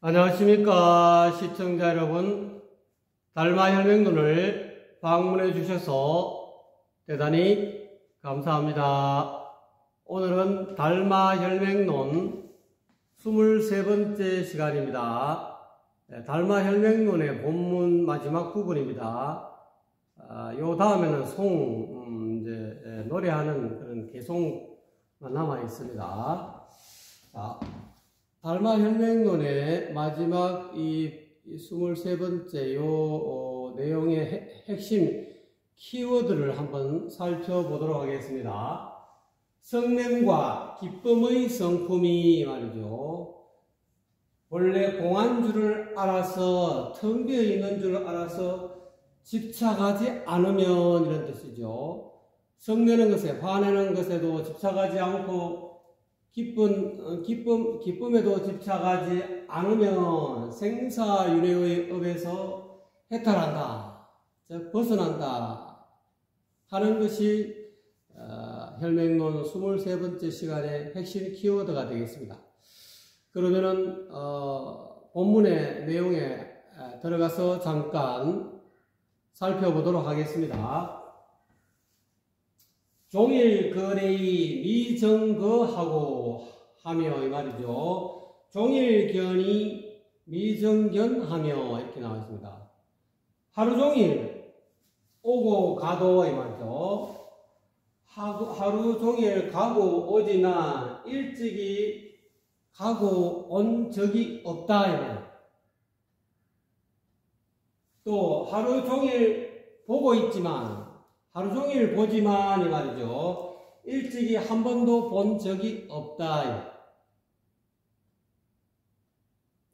안녕하십니까 시청자 여러분. 달마혈맹론을 방문해 주셔서 대단히 감사합니다. 오늘은 달마혈맹론 23번째 시간입니다. 달마혈맹론의 본문 마지막 부분입니다. 요 다음에는 노래하는 그런 개송만 남아 있습니다. 달마혈맹론의 마지막 이 23번째 내용의 핵심 키워드를 한번 살펴보도록 하겠습니다. 성냄과 기쁨의 성품이 말이죠. 원래 공한 줄을 알아서 텅 비어 있는 줄을 알아서 집착하지 않으면 이런 뜻이죠. 성내는 것에 화내는 것에도 집착하지 않고 기쁨에도 집착하지 않으면 생사윤회의 업에서 해탈한다, 즉 벗어난다 하는 것이 혈맹론 23번째 시간의 핵심 키워드가 되겠습니다. 그러면은 본문의 내용에 들어가서 잠깐 살펴보도록 하겠습니다. 종일거래의 미정거하고 하며 이 말이죠. 종일견이 미정견하며 이렇게 나와 있습니다. 하루 종일 오고 가도 이 말이죠. 하루 종일 가고 오지만 일찍이 가고 온 적이 없다 이 말이에요. 또 하루 종일 보고 있지만 하루 종일 보지만 이 말이죠. 일찍이 한 번도 본 적이 없다.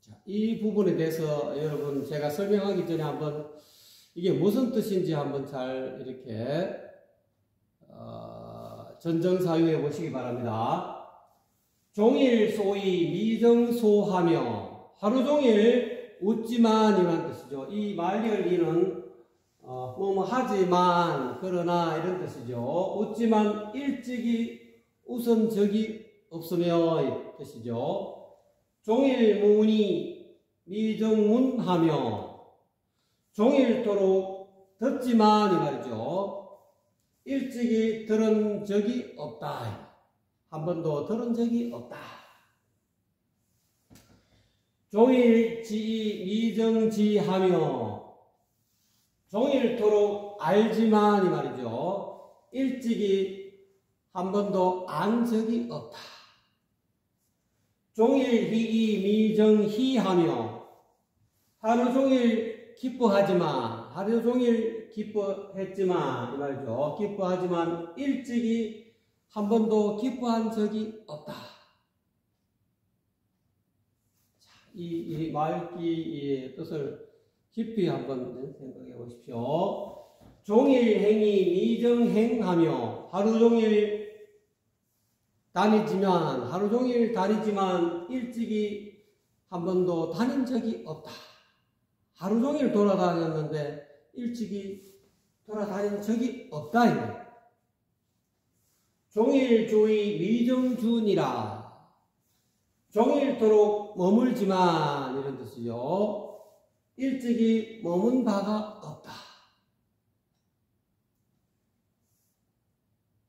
자, 이 부분에 대해서 여러분 제가 설명하기 전에 한번 이게 무슨 뜻인지 한번 잘 이렇게 전정사유해 보시기 바랍니다. 종일 소위 미정소하며 하루 종일 웃지만 이란 뜻이죠. 이 말열리는 하지만 그러나 이런 뜻이죠. 웃지만 일찍이 웃은 적이 없으며 이 뜻이죠. 종일문이 미정문하며 종일토록 듣지만 이 말이죠. 일찍이 들은 적이 없다. 한 번도 들은 적이 없다. 종일지 미정지하며 종일토록 알지만 이 말이죠. 일찍이 한 번도 안 적이 없다. 종일희이 미정희하며 하루 종일 기뻐하지만 하루 종일 기뻐했지만 이 말이죠. 기뻐하지만 일찍이 한 번도 기뻐한 적이 없다. 자, 이 말기의 뜻을 깊이 한번 생각해 보십시오. 종일행이 미정행하며 하루 종일 다니지만 일찍이 한 번도 다닌 적이 없다. 하루 종일 돌아다녔는데 일찍이 돌아다닌 적이 없다. 종일주의 미정준이라 종일토록 머물지만 이런 뜻이죠. 일찍이 머문 바가 없다.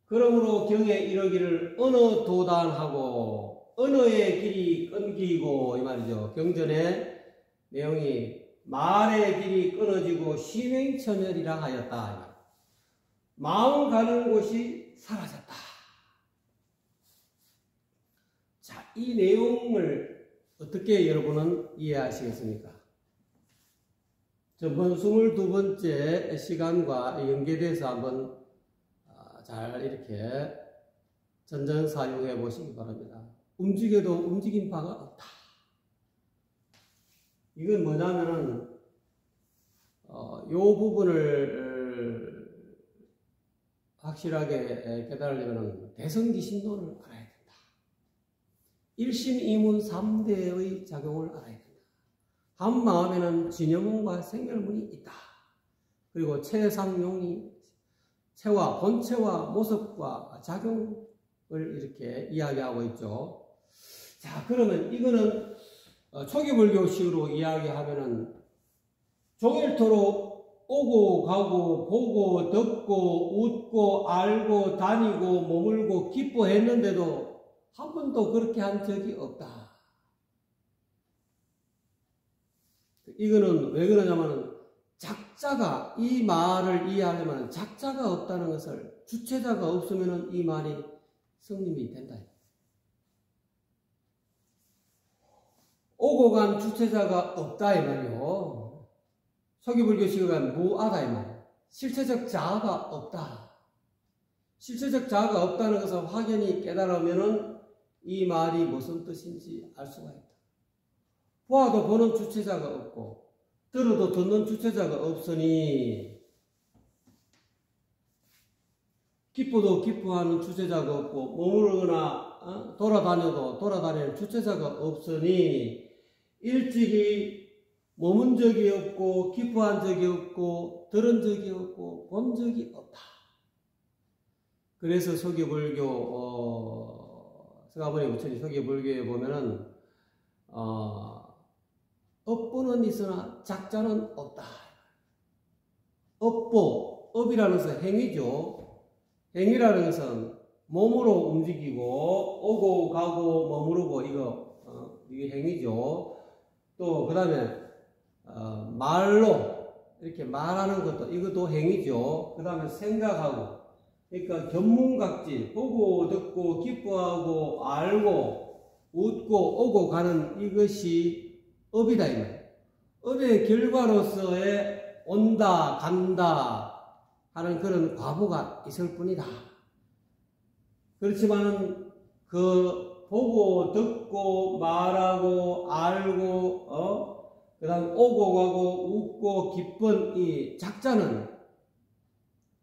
그러므로 경에 이르기를 어느 도단하고 어느의 길이 끊기고 이 말이죠. 경전의 내용이 말의 길이 끊어지고 심행처멸이라 하였다. 마음 가는 곳이 사라졌다. 자, 이 내용을 어떻게 여러분은 이해하시겠습니까? 전번 22번째 시간과 연계돼서 한번 잘 이렇게 전전사용해 보시기 바랍니다. 움직여도 움직인 바가 없다. 이건 뭐냐면은 요 부분을 확실하게 깨달으려면 대성기신론을 알아야 된다. 일심이문 3대의 작용을 알아야 된다. 한 마음에는 진여문과 생멸문이 있다. 그리고 체상용이 체와 본체와 모습과 작용을 이렇게 이야기하고 있죠. 자, 그러면 이거는 초기 불교식으로 이야기하면은 종일토록 오고 가고 보고 듣고 웃고 알고 다니고 머물고 기뻐했는데도 한 번도 그렇게 한 적이 없다. 이거는 왜 그러냐면은 작자가, 이 말을 이해하려면 작자가 없다는 것을, 주체자가 없으면은 이 말이 성립이 된다. 오고 간 주체자가 없다 이 말이요. 초기불교식은 무아다 이 말. 실체적 자아가 없다. 실체적 자아가 없다는 것을 확연히 깨달으면은 이 말이 무슨 뜻인지 알 수가 있다. 보아도 보는 주체자가 없고 들어도 듣는 주체자가 없으니 기뻐도 기뻐하는 주체자가 없고 머무르거나 돌아다녀도 돌아다니는 주체자가 없으니 일찍이 머문 적이 없고 기뻐한 적이 없고 들은 적이 없고 본 적이 없다. 그래서 서기불교 서가모니 부처님 서기불교에 보면은 업보는 있으나 작자는 없다. 업보, 업이라는 것은 행위죠. 행위라는 것은 몸으로 움직이고 오고 가고 머무르고 이게 행위죠. 또 그 다음에 말로 이렇게 말하는 것도 이것도 행위죠. 그 다음에 생각하고, 그러니까 견문각질, 보고 듣고 기뻐하고 알고 웃고 오고 가는 이것이 업이다 이 말이에요. 업의 결과로서의 온다 간다 하는 그런 과보가 있을 뿐이다. 그렇지만 그 보고 듣고 말하고 알고 그 다음 오고 가고 웃고 기쁜 이 작자는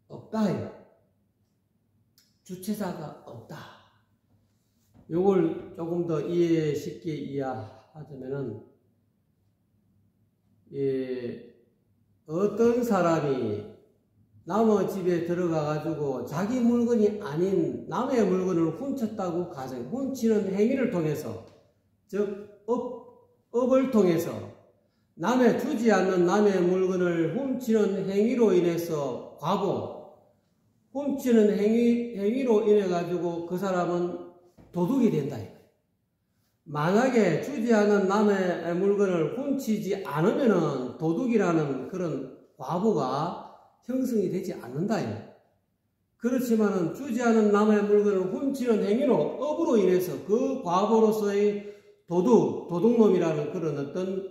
없다. 주체자가 없다. 요걸 조금 더 쉽게 이해하자면은 어떤 사람이 남의 집에 들어가가지고 자기 물건이 아닌 남의 물건을 훔쳤다고 가정, 훔치는 행위를 통해서, 즉 업을 통해서 남의 주지 않는 남의 물건을 훔치는 행위로 인해서 과보, 훔치는 행위로 인해 가지고 그 사람은 도둑이 된다. 만약에 주지 않은 남의 물건을 훔치지 않으면은 도둑이라는 그런 과보가 형성이 되지 않는다. 그렇지만은 주지 않은 남의 물건을 훔치는 행위로 업으로 인해서 그 과보로서의 도둑놈이라는 그런 어떤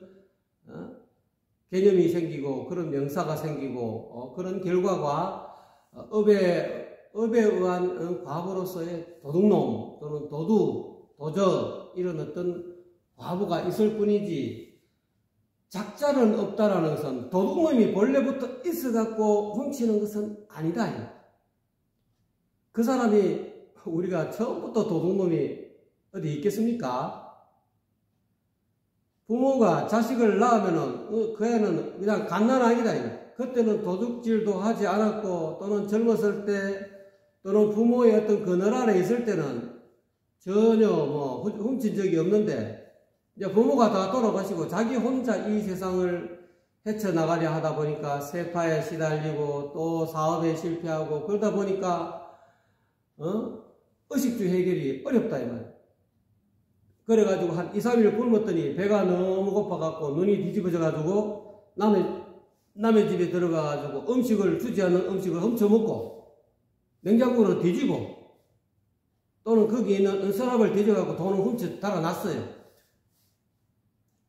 개념이 생기고 그런 명사가 생기고 그런 결과가 업에 의한 과보로서의 도둑놈 또는 도적 이런 어떤 과보가 있을 뿐이지 작자는 없다라는 것은 도둑놈이 본래부터 있어갖고 훔치는 것은 아니다. 그 사람이 우리가 처음부터 도둑놈이 어디 있겠습니까? 부모가 자식을 낳으면은 그 애는 그냥 갓난아기다. 그때는 도둑질도 하지 않았고 또는 젊었을 때 또는 부모의 어떤 그늘 아래 있을 때는 전혀 훔친 적이 없는데 이제 부모가 다 돌아가시고 자기 혼자 이 세상을 헤쳐나가려 하다 보니까 세파에 시달리고 또 사업에 실패하고 그러다 보니까 의식주 해결이 어렵다 이 말이야. 그래가지고 한 2, 3일 굶었더니 배가 너무 고파갖고 눈이 뒤집어져가지고 남의 집에 들어가가지고 음식을 주지 않는 음식을 훔쳐먹고 냉장고를 뒤지고 또는 거기 있는 서랍을 뒤져갖고 돈을 훔쳐 달아놨어요.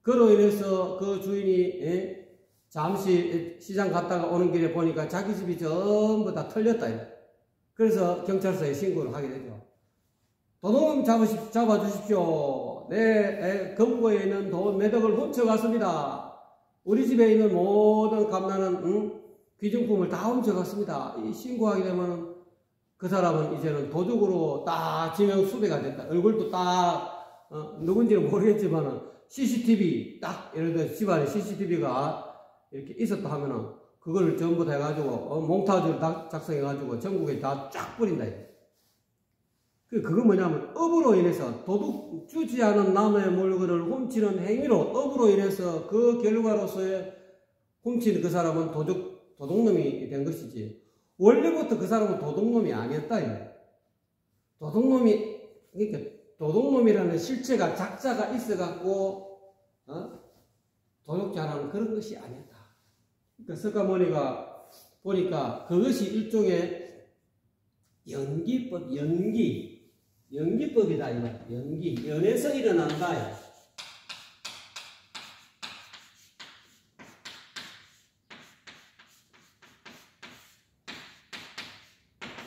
그로 인해서 그 주인이 잠시 시장 갔다가 오는 길에 보니까 자기 집이 전부 다 털렸다. 그래서 경찰서에 신고를 하게 되죠. 도둑놈 잡아주십시오. 내 금고에 있는 돈 매덕을 훔쳐갔습니다. 우리 집에 있는 모든 값나는 귀중품을 다 훔쳐갔습니다. 이 신고하게 되면 그 사람은 이제는 도둑으로 딱 지명 수배가 됐다. 얼굴도 딱 누군지는 모르겠지만은 CCTV 딱 예를 들어 집안에 CCTV가 이렇게 있었다 하면은 그걸 전부 다 해가지고 몽타주를 작성해가지고 전국에 다 쫙 뿌린다. 그거 뭐냐면 업으로 인해서 도둑 주지 않은 남의 물건을 훔치는 행위로 업으로 인해서 그 결과로서의 훔치는 그 사람은 도둑놈이 된 것이지 원래부터 그 사람은 도둑놈이 아니었다. 그러니까 도둑놈이라는 실체가 작자가 있어갖고 도둑질하는 그런 것이 아니었다. 그러니까 석가모니가 보니까 그것이 일종의 연기법이다. 연에서 일어난다.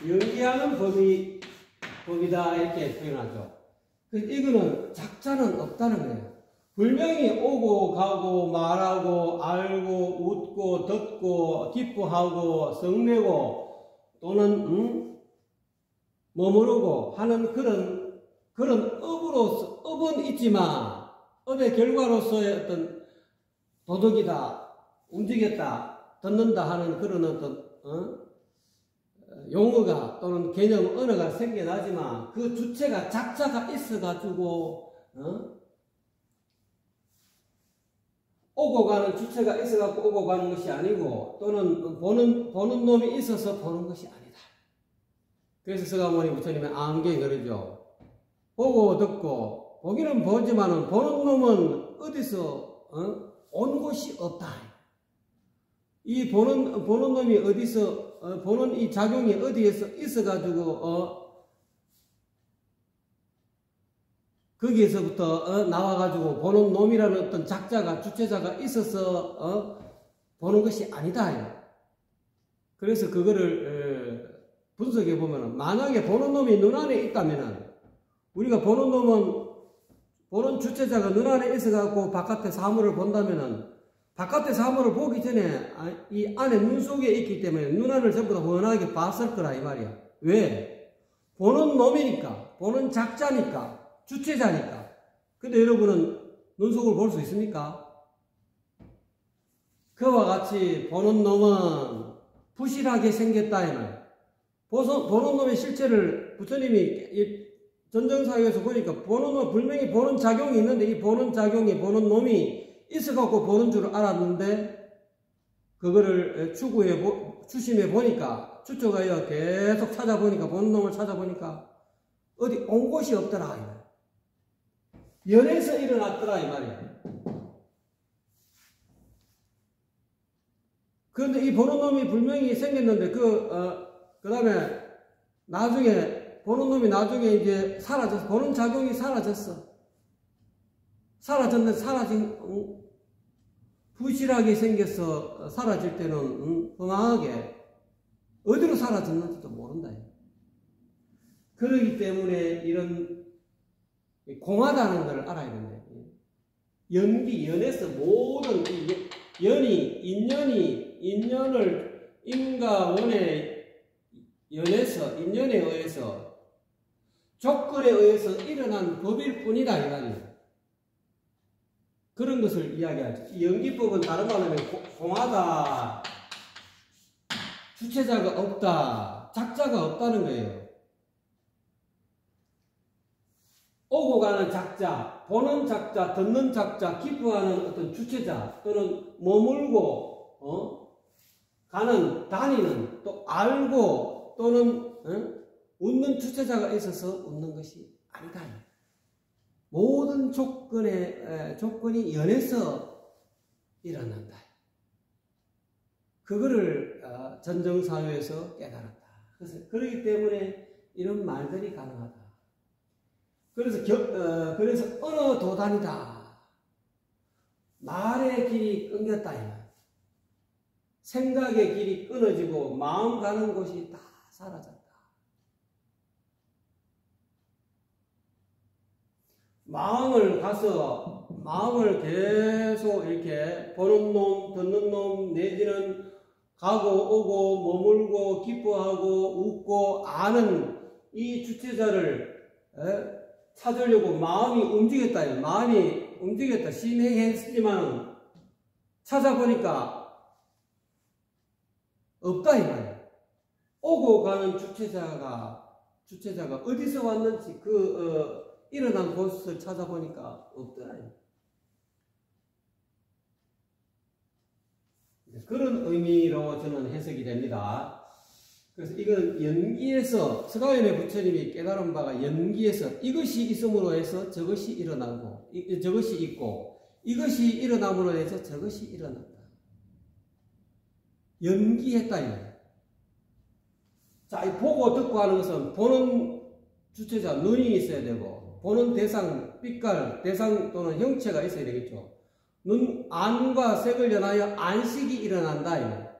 연기하는 법이다 이렇게 표현하죠. 그래서 이거는 작자는 없다는 거예요. 분명히 오고 가고 말하고 알고 웃고 듣고 기뻐하고 성내고 또는 머무르고 하는 그런 업은 있지만 업의 결과로서의 어떤 도덕이다, 움직였다, 듣는다 하는 그런 어떤 용어가 또는 개념 언어가 생겨나지만 그 주체가 작자가 있어가지고 오고 가는 주체가 있어갖고 오고 가는 것이 아니고 또는 보는 놈이 있어서 보는 것이 아니다. 그래서 석가모니 부처님의 안경이 그러죠. 보고 듣고 보기는 보지만은 보는 놈은 어디서 온 곳이 없다. 이 보는 놈이 어디서 보는 이 작용이 어디에서 있어가지고 거기에서부터 나와가지고 보는 놈이라는 어떤 작자가 주체자가 있어서 보는 것이 아니다. 그래서 그거를 분석해 보면은 만약에 보는 놈이 눈 안에 있다면은 우리가 보는 놈은 보는 주체자가 눈 안에 있어갖고 바깥의 사물을 본다면은 바깥의 사물을 보기 전에 이 안에 눈 속에 있기 때문에 눈 안을 전부 다 훤하게 봤을 거라 이 말이야. 왜? 보는 놈이니까, 보는 작자니까, 주체자니까. 근데 여러분은 눈 속을 볼 수 있습니까? 그와 같이 보는 놈은 부실하게 생겼다 이 말. 보는 놈의 실체를 부처님이 전정사회에서 보니까 보는 놈 분명히 보는 작용이 있는데 이 보는 작용이 보는 놈이 있어갖고 보는 줄 알았는데 그거를 추심해 보니까 추적하여 계속 찾아보니까 보는 놈을 찾아보니까 어디 온 곳이 없더라 이 말. 연에서 일어났더라 이 말이야. 그런데 이 보는 놈이 분명히 생겼는데 그 다음에 나중에 보는 놈이 나중에 이제 사라졌어. 보는 작용이 사라졌어. 사라졌는데 부실하게 생겨서 사라질 때는 허망하게 어디로 사라졌는지도 모른다. 그러기 때문에 이런 공하다는 걸 알아야 된다. 연에서 모든 인연을 인과 원의 인연에 의해서 조건에 의해서 일어난 법일 뿐이다 이 말이에요. 그런 것을 이야기하죠. 이 연기법은 다른 말로 하면 공하다, 주체자가 없다, 작자가 없다는 거예요. 오고 가는 작자, 보는 작자, 듣는 작자, 기뻐하는 어떤 주체자 또는 머물고 다니는 또 알고 또는 웃는 주체자가 있어서 웃는 것이 아니다. 모든 조건이 연에서 일어난다. 그거를 전정사회에서 깨달았다. 그렇기 때문에 이런 말들이 가능하다. 그래서 어느 도단이다. 말의 길이 끊겼다. 생각의 길이 끊어지고 마음 가는 곳이 다 사라졌다. 마음을 계속 이렇게 보는 놈, 듣는 놈, 내지는 가고 오고 머물고 기뻐하고 웃고 아는 이 주체자를 찾으려고 마음이 움직였다. 마음이 움직였다. 심행했지만 찾아보니까 없다 이 말이야. 오고 가는 주체자가 어디서 왔는지 일어난 곳을 찾아보니까 없더라. 그런 의미로 저는 해석이 됩니다. 그래서 이건 연기에서 서가연의 부처님이 깨달은 바가 연기에서 이것이 있음으로 해서 저것이 일어나고 저것이 있고 이것이 일어남으로 해서 저것이 일어난다. 연기했다 이거예요. 자, 이 보고 듣고 하는 것은 보는 주체자 눈이 있어야 되고 보는 대상 빛깔 대상 또는 형체가 있어야 되겠죠. 안과 색을 연하여 안식이 일어난다 이거예요.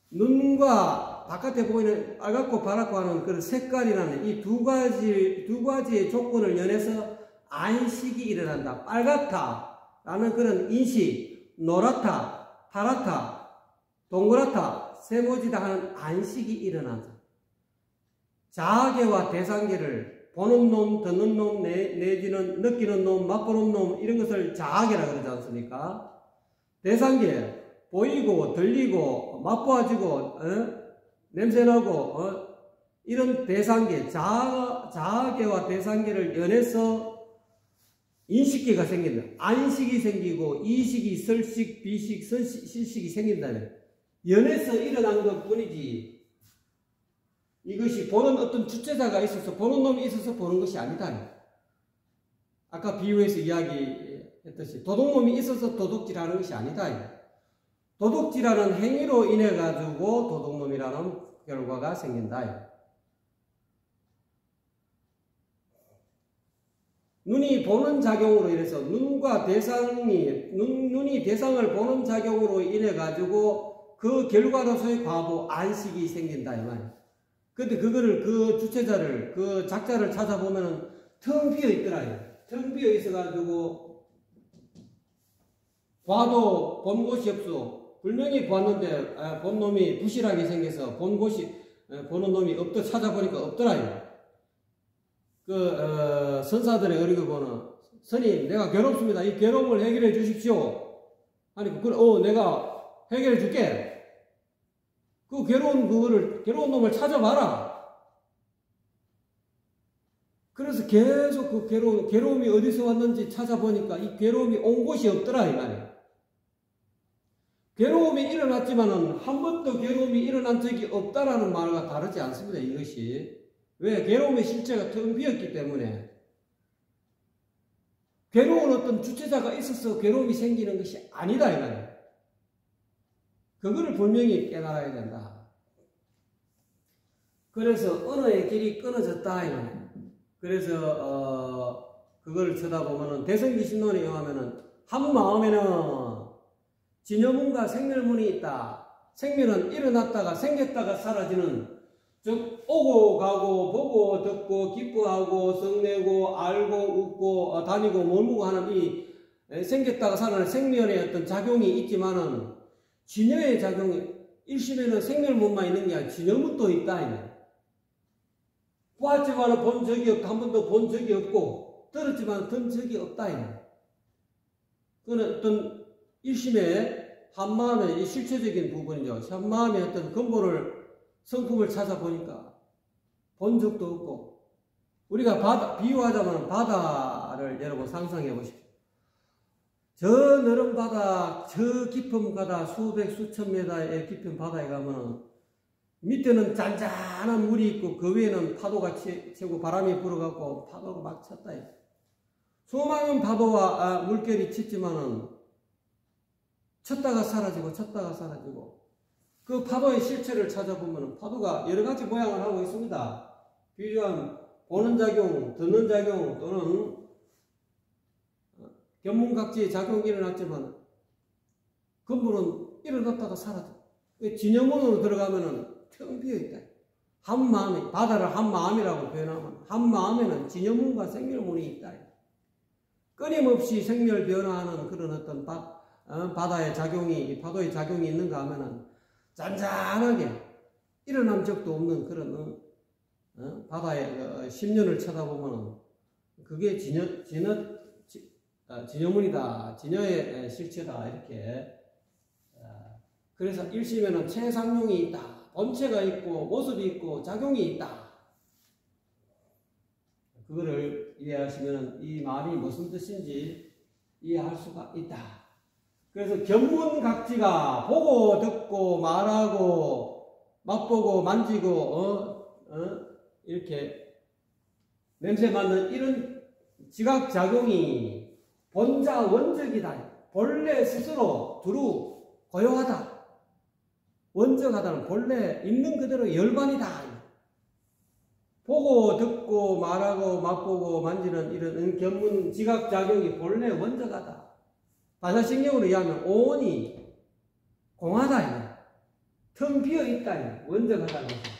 눈과 바깥에 보이는 빨갛고 파랗고 하는 그런 색깔이라는 이 두 가지의 조건을 연해서 안식이 일어난다. 빨갛다라는 그런 인식, 노랗다, 파랗다, 동그랗다, 세모지다 하는 안식이 일어난다. 자아계와 대상계를 보는 놈, 듣는 놈, 내지는 느끼는 놈, 맛보는 놈 이런 것을 자아계라 그러지 않습니까? 대상계, 보이고 들리고 맛보아지고 냄새나고 이런 대상계, 자아계와 대상계를 연해서 인식계가 생긴다. 안식이 생기고 이식이 설식, 비식, 실식이 생긴다면 연해서 일어난 것 뿐이지 이것이 보는 어떤 주체자가 있어서 보는 놈이 있어서 보는 것이 아니다. 아까 비유해서 이야기했듯이 도둑놈이 있어서 도둑질하는 것이 아니다. 도둑질하는 행위로 인해 가지고 도둑놈이라는 결과가 생긴다. 눈이 보는 작용으로 인해서 눈과 눈이 대상을 보는 작용으로 인해 가지고 그 결과로서의 과보 안식이 생긴다 이 말이야. 근데 그거를 그 주체자를 그 작자를 찾아보면은 텅 비어 있더라. 텅 비어 있어 가지고 봐도 본 곳이 없어. 분명히 보았는데 본 놈이 부실하게 생겨서 보는 놈이 없더 찾아보니까 없더라. 선사들의 어리고는 스님 내가 괴롭습니다. 이 괴로움을 해결해 주십시오. 아니 내가 해결해 줄게. 그 괴로운 놈을 찾아봐라. 그래서 계속 그 괴로움이 어디서 왔는지 찾아보니까 이 괴로움이 온 곳이 없더라 이 말이에요. 괴로움이 일어났지만은 한 번도 괴로움이 일어난 적이 없다라는 말과 다르지 않습니다. 이것이 왜? 괴로움의 실체가 텅 비었기 때문에 괴로운 어떤 주체자가 있어서 괴로움이 생기는 것이 아니다 이 말이에요. 그거를 분명히 깨달아야 된다. 그래서 언어의 길이 끊어졌다 이 말이에요. 그래서 그걸 쳐다보면은 대성기신론에 의하면은 한 마음에는 진여문과 생멸문이 있다. 생멸은 일어났다가 생겼다가 사라지는, 즉 오고 가고 보고 듣고 기뻐하고 성내고 알고 웃고 다니고 머무고 하는 이 생겼다가 사라지는 생멸의 어떤 작용이 있지만은 진여의 작용이 일심에는 생멸문만 있는 게 아니라 진여문도 있다. 보았지만 본 적이 없고 한 번도 본 적이 없고 들었지만 든 적이 없다. 그건 어떤 일심의 한마음의 실체적인 부분이죠. 한마음의 어떤 근본을 성품을 찾아보니까 본 적도 없고, 우리가 비유하자면 바다를 여러분 상상해 보십시오. 저 넓은 바다, 저 깊은 바다, 수백 수천 메다의 깊은 바다에 가면은 밑에는 잔잔한 물이 있고 그 위에는 파도가 치고 바람이 불어갖고 파도가 막 쳤다. 수많은 파도와 물결이 쳤지만은 쳤다가 사라지고 쳤다가 사라지고, 그 파도의 실체를 찾아보면 파도가 여러 가지 모양을 하고 있습니다. 비유한 보는 작용, 듣는 작용 또는 견문각지의 작용이 일어났지만 근본은 일어났다가 사라져. 진여문으로 들어가면은 텅 비어있다. 한 마음이, 바다를 한 마음이라고 표현하면 한 마음에는 진여문과 생멸문이 있다. 끊임없이 생멸 변화하는 그런 어떤 바다의 작용이, 파도의 작용이 있는가 하면은 잔잔하게 일어난 적도 없는 그런 바다의 심년을 쳐다보면은 그게 진여문이다, 진여의 실체다, 이렇게. 그래서 일심에는 체상용이 있다, 본체가 있고 모습이 있고 작용이 있다. 그거를 이해하시면 이 말이 무슨 뜻인지 이해할 수가 있다. 그래서 견문각지가 보고 듣고 말하고 맛보고 만지고 이렇게 냄새 맡는 이런 지각작용이 본자 원적이다. 본래 스스로 두루 고요하다. 원적하다는 본래 있는 그대로 열반이다. 보고 듣고 말하고 맛보고 만지는 이런 견문 지각작용이 본래 원적하다. 반사신경으로 의하면 온이 공하다. 텅 비어있다. 원적하다는 것은.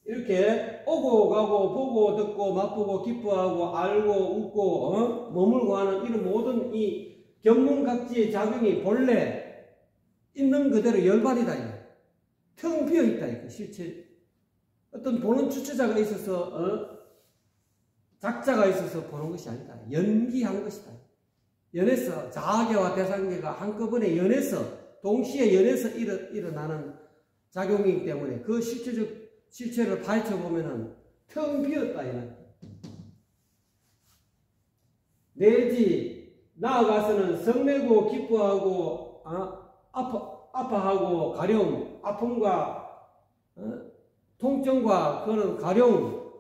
이렇게 오고 가고 보고 듣고 맛보고 기뻐하고 알고 웃고 머물고 하는 이런 모든 이 견문각지의 작용이 본래 있는 그대로 열반이다. 텅 비어있다. 실체 어떤 보는 주체자가 있어서 작자가 있어서 보는 것이 아니다. 연기한 것이다. 연해서 자아계와 대상계가 한꺼번에 연해서 동시에 연해서 일어나는 작용이기 때문에 그 실체를 파헤쳐보면은 텅 비었다. 내지 나아가서는 성내고 기뻐하고 아파하고 가려움, 아픔과 통증과 그런 가려움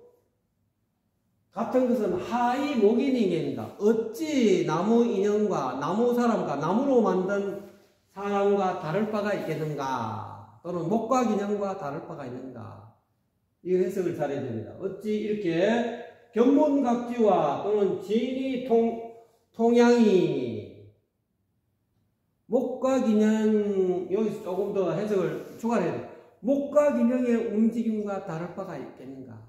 같은 것은 하이 목인인간이다. 어찌 나무 인형과 나무 사람과 나무로 만든 사람과 다를 바가 있겠는가? 또는 목각 인형과 다를 바가 있는가? 이 해석을 잘해야 됩니다. 어찌 이렇게 견문각지와 또는 진이 통양이 목각 인형, 여기서 조금 더 해석을 추가해야 돼요. 목각 인형의 움직임과 다를 바가 있겠는가?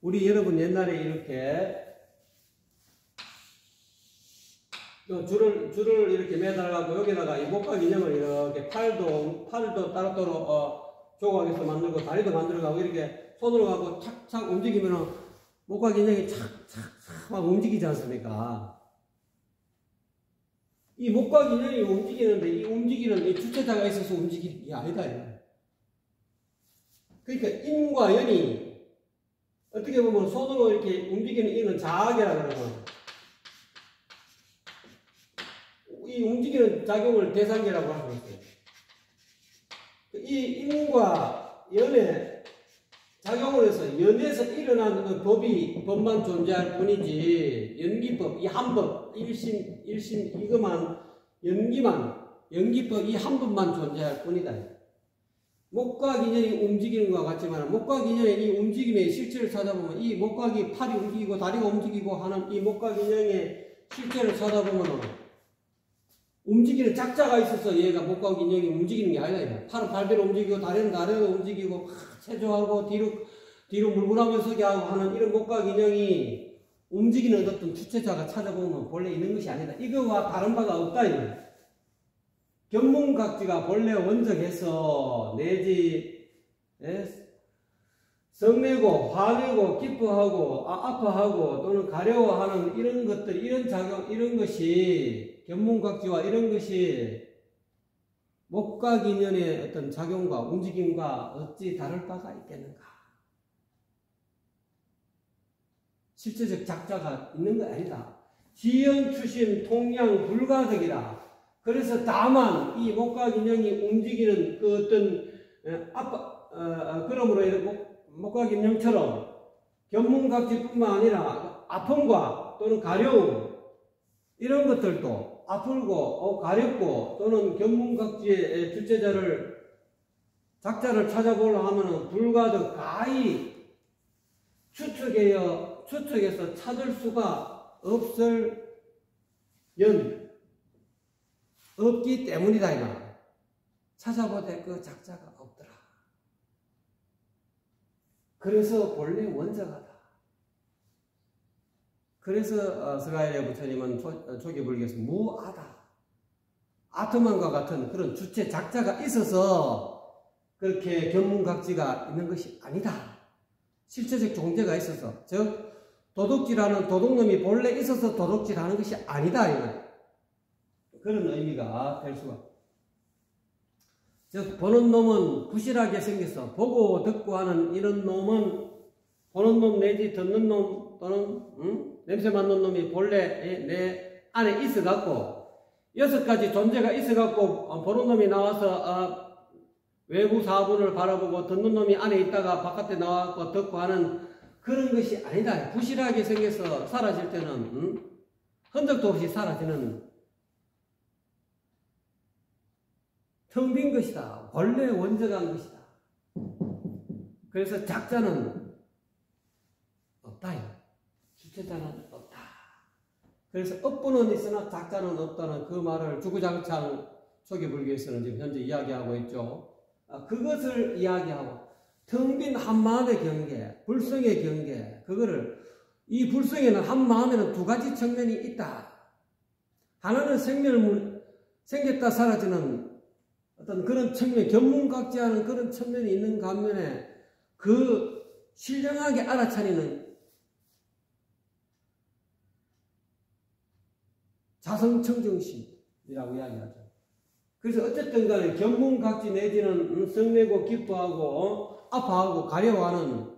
우리 여러분 옛날에 이렇게 줄을 이렇게 매달아가고 여기다가 이 목각 인형을 이렇게 팔도 따로따로 조각에서 만들고 다리도 만들어가고 이렇게 손으로 가고 착착 움직이면은 목각 인형이 착착착 막 움직이지 않습니까? 이 목각 인형이 움직이는데 이 움직이는 이 주체자가 있어서 움직이는 게 아니다. 그러니까 인과 연이 어떻게 보면 손으로 이렇게 움직이는 이는 자아계라 그러면 이 움직이는 작용을 대상계라고 할 수 있어요. 이 인과 연의 작용을 해서 연에서 일어나는 법만 존재할 뿐이지 연기법, 이 한 법, 일심 이것만 연기법 이 한 법만 존재할 뿐이다. 목각 인연이 움직이는 것과 같지만 목각 인연의 이 움직임의 실체를 찾아보면 이 목각이 팔이 움직이고 다리가 움직이고 하는 이 목각 인연의 실체를 찾아보면 움직이는 작자가 있어서 얘가 목각 인연이 움직이는 게 아니다. 팔은 발대로 움직이고 다리는 다리로 움직이고 체조하고 뒤로 물구나무 서게 하고 하는 이런 목각 인연이 움직이는 어떤 주체자가 찾아보면 본래 있는 것이 아니다. 이거와 다른 바가 없다. 견문각지가 본래 원적해서 내지 성내고 화내고 기뻐하고 아파하고 또는 가려워하는 이런 것들 이런 작용 이런 것이 견문각지와 이런 것이 목각 인연의 어떤 작용과 움직임과 어찌 다를 바가 있겠는가? 실제적 작자가 있는 거 아니다. 지연 추심 통양 불가적이라. 그래서 다만 이 목각 인형이 움직이는 그 어떤 그러므로 목각 인형처럼 견문각지뿐만 아니라 아픔과 또는 가려움 이런 것들도 아프고 가렵고 또는 견문각지의 주체자를 작자를 찾아보려 하면은 불가적 가히 추측해서 찾을 수가 없기 때문이다 이 말. 찾아보되 그 작자가 없더라. 그래서 본래 원적하다. 그래서 스가랴 부처님은 초기 불교에서 무아다. 아토만과 같은 그런 주체 작자가 있어서 그렇게 견문각지가 있는 것이 아니다. 실체적 존재가 있어서 즉 도둑질하는 도둑놈이 본래 있어서 도둑질하는 것이 아니다 이 말. 그런 의미가 될 수가. 즉 보는 놈은 부실하게 생겨서 보고 듣고 하는 이런 놈은 보는 놈 내지 듣는 놈 또는 냄새 맡는 놈이 본래 내 안에 있어갖고 6가지 존재가 있어갖고 보는 놈이 나와서 외부 사분을 바라보고 듣는 놈이 안에 있다가 바깥에 나와서 듣고 하는 그런 것이 아니다. 부실하게 생겨서 사라질 때는 흔적도 없이 사라지는 텅 빈 것이다. 원래 원적한 것이다. 그래서 작자는 없다요. 주체자는 없다. 그래서 업부는 있으나 작자는 없다는 그 말을 주구장창 초기불교에서는 지금 현재 이야기하고 있죠. 그것을 이야기하고 텅 빈 한마음의 경계, 불성의 경계, 그거를 이 불성에는 한마음에는 두 가지 측면이 있다. 하나는 생겼다 사라지는 어떤 그런 측면, 견문각지하는 그런 측면이 있는 반면에 그 신령하게 알아차리는 자성청정심이라고 이야기하죠. 그래서 어쨌든 간에 견문각지 내지는 성내고 기뻐하고 아파하고 가려워하는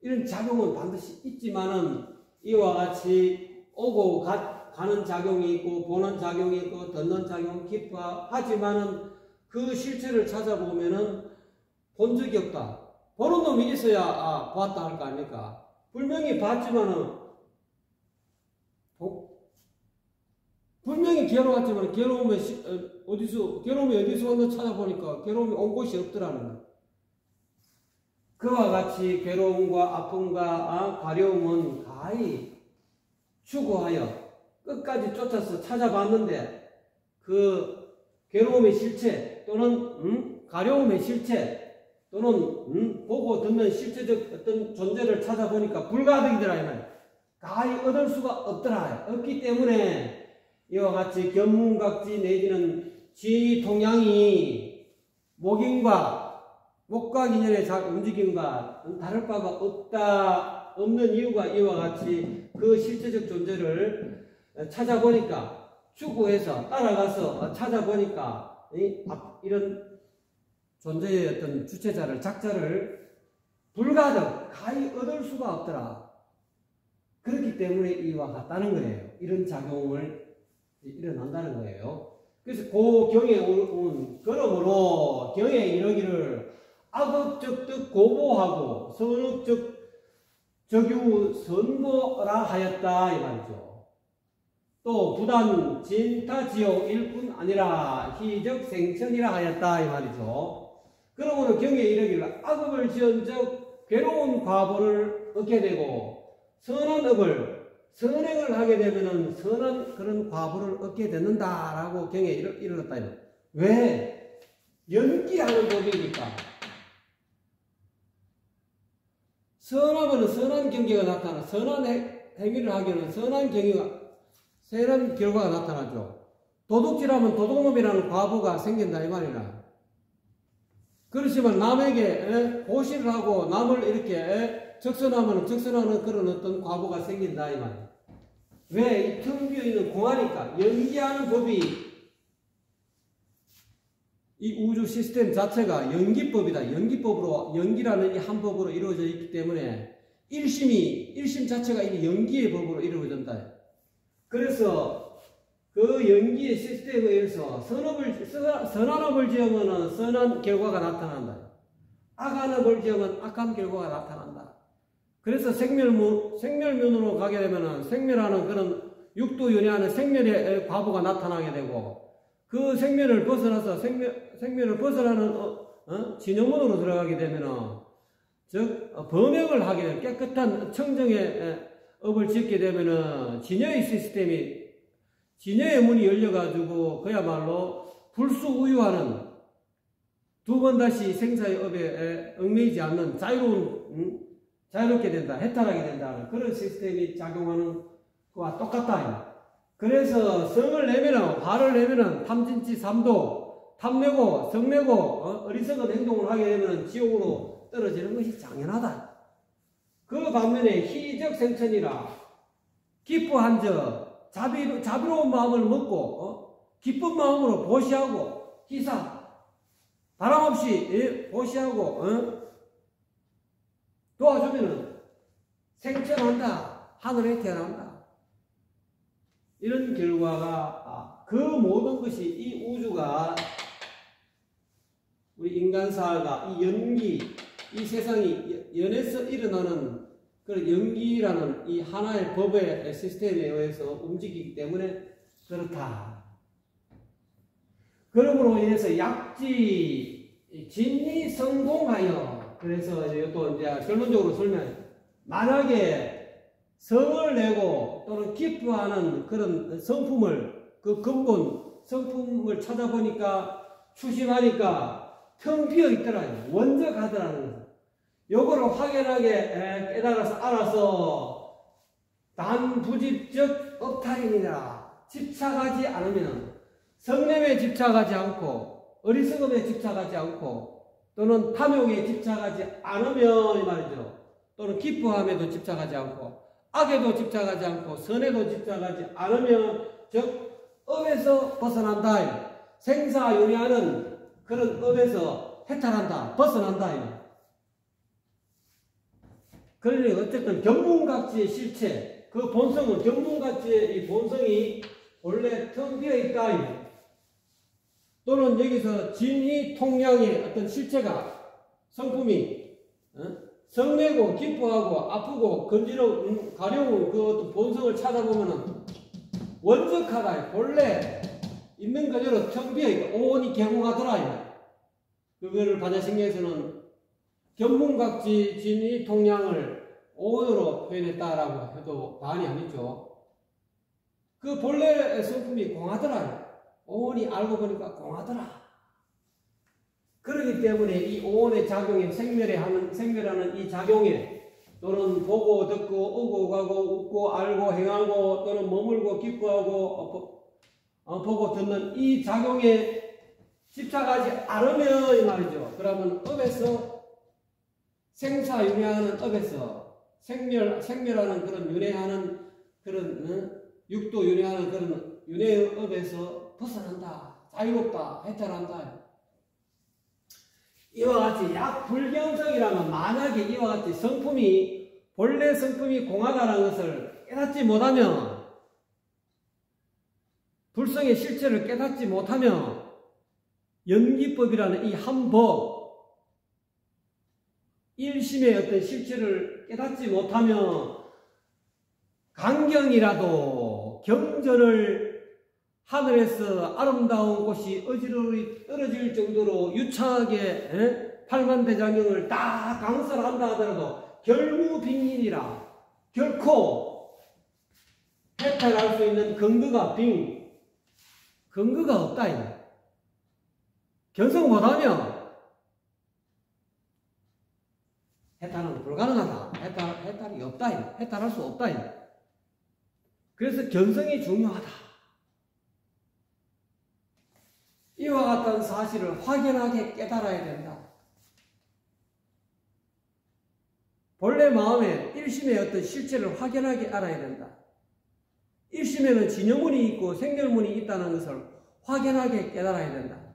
이런 작용은 반드시 있지만은 이와 같이 오고 가는 작용이 있고 보는 작용이 있고 듣는 작용 기뻐하지만은 그 실체를 찾아보면은 본 적이 없다. 보는 놈이 있어야 봤다 할 거 아닙니까? 분명히 봤지만은 분명히 괴로웠지만 괴로움이 어디서 왔나 찾아보니까 괴로움이 온 곳이 없더라는 거예요. 그와 같이 괴로움과 아픔과 가려움은 가히 추구하여 끝까지 쫓아서 찾아봤는데 그 괴로움의 실체 또는 가려움의 실체 또는 보고 듣는 실체적 어떤 존재를 찾아보니까 불가득이더라 이 말이에요. 가히 얻을 수가 없더라. 없기 때문에 이와 같이 견문각지 내지는 지통양이 목과 인연의 움직임과 다를 바가 없는 이유가 이와 같이 그 실체적 존재를 찾아보니까 추구해서 따라가서 찾아보니까 이런 존재의 어떤 주체자를 작자를 불가득 가히 얻을 수가 없더라. 그렇기 때문에 이와 같다는 거예요. 이런 작용을 일어난다는 거예요. 그래서 그 경에 온 그러므로 경에 이르기를 악업적 뜻 고보하고 선업적 적유 선보라 하였다 이 말이죠. 또 부단 진타지옥 일뿐 아니라 희적 생천이라 하였다 이 말이죠. 그러므로 경에 이르기를 악업을 지은 적 괴로운 과보를 얻게 되고 선한 업을 선행을 하게 되면은 선한 그런 과보를 얻게 되는다라고 경에 이르렀다. 왜? 연기하는 법이니까. 선하면 선한 경계가 나타나. 선한 행위를 하기에는 선한 결과가 나타나죠. 도둑질하면 도둑놈이라는 과보가 생긴다 이 말이라. 그렇지만 남에게 고시를 하고 남을 이렇게 적선하면 적선하는 그런 어떤 과보가 생긴다 이 말이에요. 왜? 이 텅 비어있는 공하니까 연기하는 법이 이 우주 시스템 자체가 연기법이다. 연기법으로 연기라는 이 한 법으로 이루어져 있기 때문에 일심 자체가 이 연기의 법으로 이루어진다. 그래서 그 연기의 시스템에 의해서 선한 업을 지으면 선한 결과가 나타난다. 악한 업을 지으면 악한 결과가 나타난다. 그래서 생멸면으로 가게 되면은 생멸하는 그런 육도 윤회하는 생멸의 과보가 나타나게 되고 그 생멸을 벗어나서 생멸을 벗어나는 진영문으로 들어가게 되면은 즉 범행을 하게 되면 깨끗한 청정의 업을 짓게 되면은 진여의 시스템이 진여의 문이 열려가지고 그야말로 불수우유하는 두 번 다시 생사의 업에 얽매이지 않는 자유롭게 된다, 해탈하게 된다. 그런 시스템이 작용하는 것과 똑같다. 그래서 성을 내면은, 화를 내면은 탐진치 삼도, 탐내고, 성내고, 어리석은 행동을 하게 되면은 지옥으로 떨어지는 것이 당연하다. 그 반면에 희적 생천이라, 기뻐한 적, 자비로운 마음을 먹고, 기쁜 마음으로 보시하고, 희사, 바람 없이 보시하고, 도와주면은 생존한다. 하늘에 태어난다. 이런 결과가 그 모든 것이 이 우주가 우리 인간사가 이 연기, 이 세상이 연에서 일어나는 그런 연기라는 이 하나의 법의 시스템에 의해서 움직이기 때문에 그렇다. 그러므로 인해서 약지 진리 성공하여, 그래서 또 이제 결론적으로 설명해. 만약에 성을 내고 또는 기뻐하는 그런 성품을, 그 근본 성품을 찾아보니까 추심하니까 텅 비어 있더라요. 원적하더라는 거죠. 요거를 확연하게 깨달아서 알아서 단부집적 업타임이라 집착하지 않으면, 성냄에 집착하지 않고 어리석음에 집착하지 않고 또는 탐욕에 집착하지 않으면 이 말이죠. 또는 기뻐함에도 집착하지 않고 악에도 집착하지 않고 선에도 집착하지 않으면 즉 업에서 벗어난다. 생사윤회하는 그런 업에서 해탈한다. 벗어난다. 그러니 어쨌든 견문각지의 실체, 그 본성은 견문각지의 이 본성이 원래 텅 비어 있다. 또는 여기서 진희 통량의 어떤 실체가, 성품이 성내고 기뻐하고 아프고 건지러운 가려운 그 어떤 본성을 찾아보면은 원적하다. 본래 있는 그대로 텅 비어 있다. 온이 개공하더라. 그거를 반야신경에서는 견문각지 진희 통량을 온으로 표현했다라고 해도 과언이 아니죠. 그 본래의 성품이 공하더라. 오온이 알고 보니까 공하더라. 그렇기 때문에 이 오온의 작용에 생멸하는 이 작용에 또는 보고 듣고 오고 가고 웃고 알고 행하고 또는 머물고 기뻐하고 보고 듣는 이 작용에 집착하지 않으면 이 말이죠. 그러면 업에서 생사윤회하는 업에서 생멸하는 그런 윤회하는 그런 육도 윤회하는 그런 윤회의 업에서 벗어난다. 자유롭다. 해탈한다. 이와 같이 약불경성이라면 만약에 이와 같이 성품이 본래 성품이 공하다는 것을 깨닫지 못하면, 불성의 실체를 깨닫지 못하면 연기법이라는 이 한 법, 일심의 어떤 실체를 깨닫지 못하면 강경이라도 경전을 하늘에서 아름다운 꽃이 어지러이 떨어질 정도로 유창하게 팔만대장경을 다 강설한다 하더라도 결무빙인이라 결코 해탈할 수 있는 근거가 없다. 견성 못하면 해탈은 불가능하다. 해탈이 없다. 해탈할 수 없다. 그래서 견성이 중요하다. 이와 같은 사실을 확연하게 깨달아야 된다. 본래 마음에 일심의 어떤 실체를 확연하게 알아야 된다. 일심에는 진여문이 있고 생멸문이 있다는 것을 확연하게 깨달아야 된다.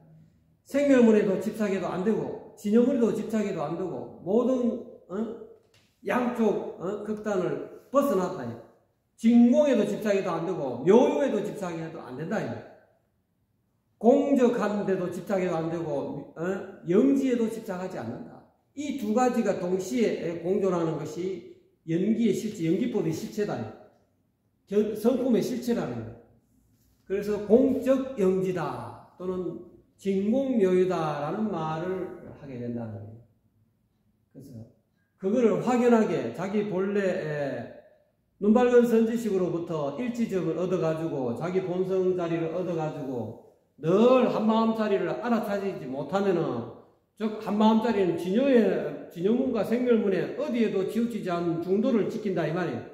생멸문에도 집착해도 안 되고 진여문에도 집착해도 안 되고 모든 양쪽 극단을 벗어났다. 진공에도 집착해도 안 되고 묘유에도 집착해도 안 된다. 공적하는 데도 집착해도 안 되고 영지에도 집착하지 않는다. 이 두 가지가 동시에 공존하는 것이 연기의 실체, 연기법의 실체다. 성품의 실체라는 거예요. 그래서 공적 영지다 또는 진공묘유다라는 말을 하게 된다는 거예요. 그래서 그거를 확연하게 자기 본래 눈밝은 선지식으로부터 일지점을 얻어가지고 자기 본성 자리를 얻어가지고 늘 한마음자리를 알아차리지 못하면은, 즉 한마음자리는 진여문과 생멸문에 어디에도 치우치지 않는 중도를 지킨다 이 말이에요.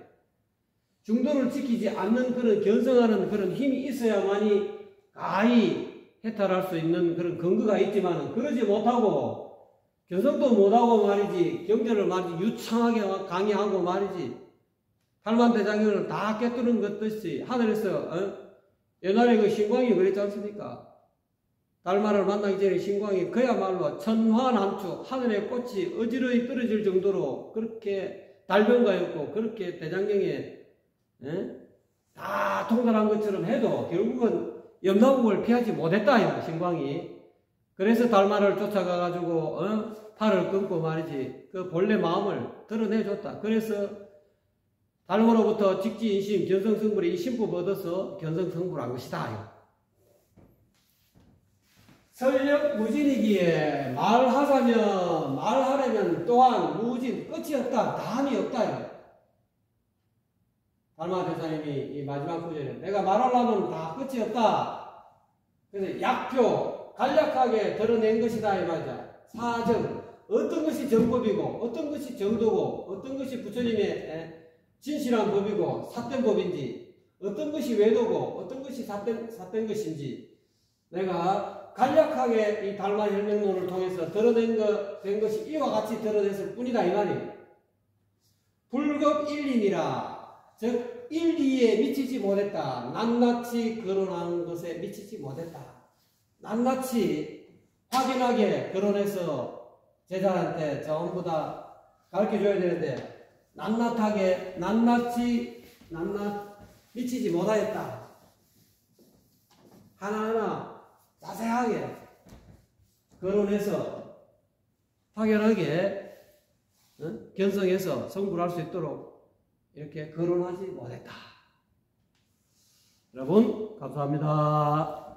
중도를 지키지 않는 그런 견성하는 그런 힘이 있어야만이 가히 해탈할 수 있는 그런 근거가 있지만은 그러지 못하고 견성도 못하고 말이지, 경전을 말이지 유창하게 강의하고 말이지 팔만대장경을 다 깨뜨린 것 듯이 하늘에서 옛날에 그 신광이 그랬지 않습니까? 달마를 만나기 전에 신광이 그야말로 천환함축 하늘의 꽃이 어지러이 떨어질 정도로 그렇게 달변가였고 그렇게 대장경에 다 통달한 것처럼 해도 결국은 염라국을 피하지 못했다요 신광이. 그래서 달마를 쫓아가가지고 팔을 끊고 말이지 그 본래 마음을 드러내줬다. 그래서 달마로부터 직지인심 견성성불의 이 신법을 얻어서 견성성불한 것이다. 설력 무진이기에 말하려면 또한 무진 끝이 없다. 다음이 없다. 달마 대사님이 이 마지막 구절에 내가 말하려면 다 끝이 없다. 그래서 약표 간략하게 드러낸 것이다 이 말이야. 사정 어떤 것이 정법이고 어떤 것이 정도고 어떤 것이 부처님의 진실한 법이고 삿된 법인지 어떤 것이 외도고 어떤 것이 삿된 것인지 내가 간략하게 이 달마혈맹론을 통해서 드러낸 것이 이와 같이 드러냈을 뿐이다 이 말이에요. 불급 일림이라 즉 일리에 미치지 못했다. 낱낱이 거론한 것에 미치지 못했다. 낱낱이 확인하게 거론해서 제자한테 전부 다 가르쳐줘야 되는데 낱낱이 미치지 못하였다. 하나하나 자세하게 거론해서 확연하게 견성해서 성불할 수 있도록 이렇게 거론하지 못했다. 여러분 감사합니다.